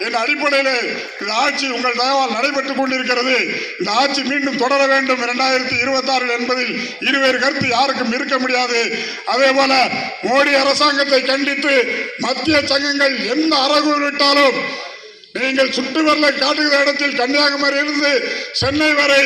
என்ற அடிப்படையில் இந்த ஆட்சி உங்கள் தயவால் நடைபெற்றுக் கொண்டிருக்கிறது. இந்த ஆட்சி மீண்டும் தொடர வேண்டும் 2026 என்பதில் இருவேறு கருத்து யாருக்கும் இருக்க முடியாது. அதே போல மோடி அரசாங்கத்தை கண்டித்து மத்திய சங்கங்கள் எந்த அறைகூறு விட்டாலும் நீங்கள் சுற்றுவரலை காட்டுகிற இடத்தில் கன்னியாகுமரியிலிருந்து சென்னை வரை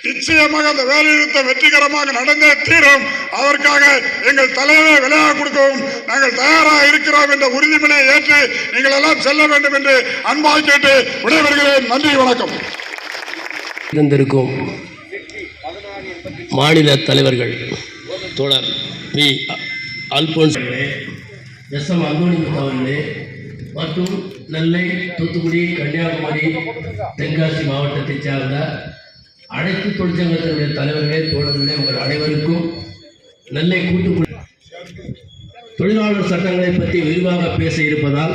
நிச்சயமாக அந்த வேலைநிறுத்தம் வெற்றிகரமாக நடந்தே தீரும். அதற்காக எங்கள் தலைவரை விலையாக கொடுக்கவும் நாங்கள் தயாராக இருக்கிறோம் என்ற உறுதிமொழியை ஏற்று நீங்கள் எல்லாம் செல்ல வேண்டும் என்று அன்பாக கேட்டு விடைபெறுகிறேன். நன்றி, வணக்கம். இருந்திருக்கும் மாநில தலைவர்கள் தோழர் P. Alphonse S. M. Anthonimuthu அவர்களே மற்றும் நெல்லை, தூத்துக்குடி, கன்னியாகுமரி, தென்காசி மாவட்டத்தைச் சார்ந்த அனைத்து தொழிற்சங்கத்தினுடைய தலைவர்களே, தோழர்களே, உங்கள் அனைவருக்கும் நெல்லை கூட்டுக்குழு தொழிலாளர் சட்டங்களை பற்றி விரிவாக பேச இருப்பதால்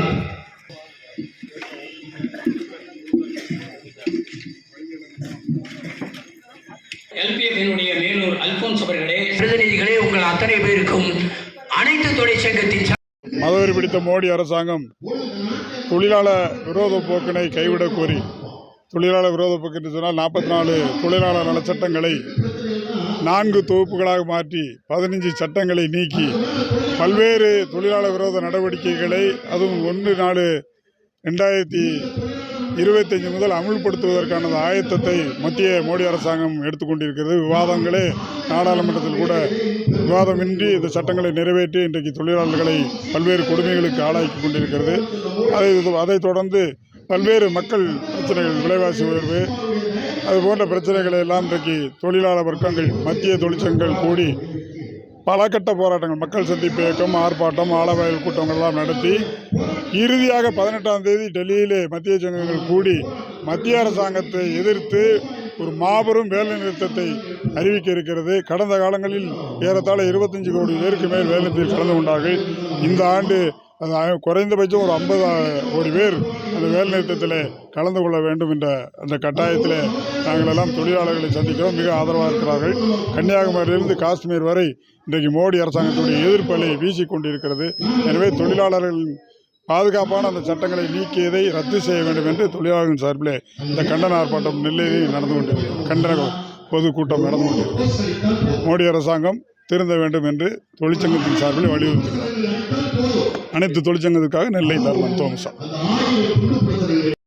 எல்பிஎஃப்-இனுடைய மேலூர் அல்போன்ஸ் அவர்களே, பிரதிநிதிகளே, உங்கள் அத்தனை பேருக்கும் அனைத்து தொழிற்சங்கத்தின் மதவெறி பிடித்த மோடி அரசாங்கம் தொழிலாளர் விரோத போக்கினை கைவிடக் கோரி, தொழிலாளர் விரோத போக்கு என்று சொன்னால் 44 தொழிலாளர் நல சட்டங்களை 4 தொகுப்புகளாக மாற்றி 15 சட்டங்களை நீக்கி பல்வேறு தொழிலாளர் விரோத நடவடிக்கைகளை அதுவும் 1/4/2025 முதல் அமுல்படுத்துவதற்கான ஆயத்தத்தை மத்திய மோடி அரசாங்கம் எடுத்துக்கொண்டிருக்கிறது. விவாதங்களே நாடாளுமன்றத்தில் கூட விவாதமின்றி இந்த சட்டங்களை நிறைவேற்றி இன்றைக்கு தொழிலாளர்களை பல்வேறு கொடுமைகளுக்கு ஆளாக்கி கொண்டிருக்கிறது. அதைத் தொடர்ந்து பல்வேறு மக்கள் பிரச்சனைகள், விலைவாசி உயர்வு, அது போன்ற பிரச்சனைகளை எல்லாம் இன்றைக்கு தொழிலாளர் வர்க்கங்கள் மத்திய தொழிற்சங்கங்கள் கூடி பல கட்ட போராட்டங்கள், மக்கள் சந்திப்பு இயக்கம், ஆர்ப்பாட்டம், ஆலவாயல் கூட்டங்கள் எல்லாம் நடத்தி இறுதியாக 18ஆம் தேதி டெல்லியிலே மத்திய சங்கங்கள் கூடி மத்திய அரசாங்கத்தை எதிர்த்து ஒரு மாபெரும் வேலை நிறுத்தத்தை அறிவிக்க இருக்கிறது. கடந்த காலங்களில் ஏறத்தாழ 25 கோடி பேருக்கு மேல் வேலை நிறுத்தத்தில் கலந்து கொண்டார்கள். இந்த ஆண்டு குறைந்தபட்சம் ஒரு 50 கோடி பேர் அந்த வேலை நிறுத்தத்தில் கலந்து கொள்ள வேண்டும் என்ற அந்த கட்டாயத்தில் நாங்கள் எல்லாம் தொழிலாளர்களை சந்திக்கிறோம். மிக ஆதரவாக இருக்கிறார்கள். கன்னியாகுமரியிலிருந்து காஷ்மீர் வரை இன்றைக்கு மோடி அரசாங்கத்துடைய எதிர்ப்பு அலை வீசிக்கொண்டிருக்கிறது. எனவே தொழிலாளர்களின் பாதுகாப்பான அந்த சட்டங்களை நீக்கியதை ரத்து செய்ய வேண்டும் என்று தொழிலாளர்கள் சார்பில் இந்த கண்டன ஆர்ப்பாட்டம் நெல்லையில் நடந்து கொண்டிருக்கிறது. கண்டன பொதுக்கூட்டம் நடந்து கொண்டிருக்கிறது. மோடி அரசாங்கம் திருந்த வேண்டும் என்று தொழிற்சங்கத்தின் சார்பில் வலியுறுத்துகிறார். அனைத்து தொழிற்சங்கத்திற்காக நெல்லை தர்மன் தோமசா.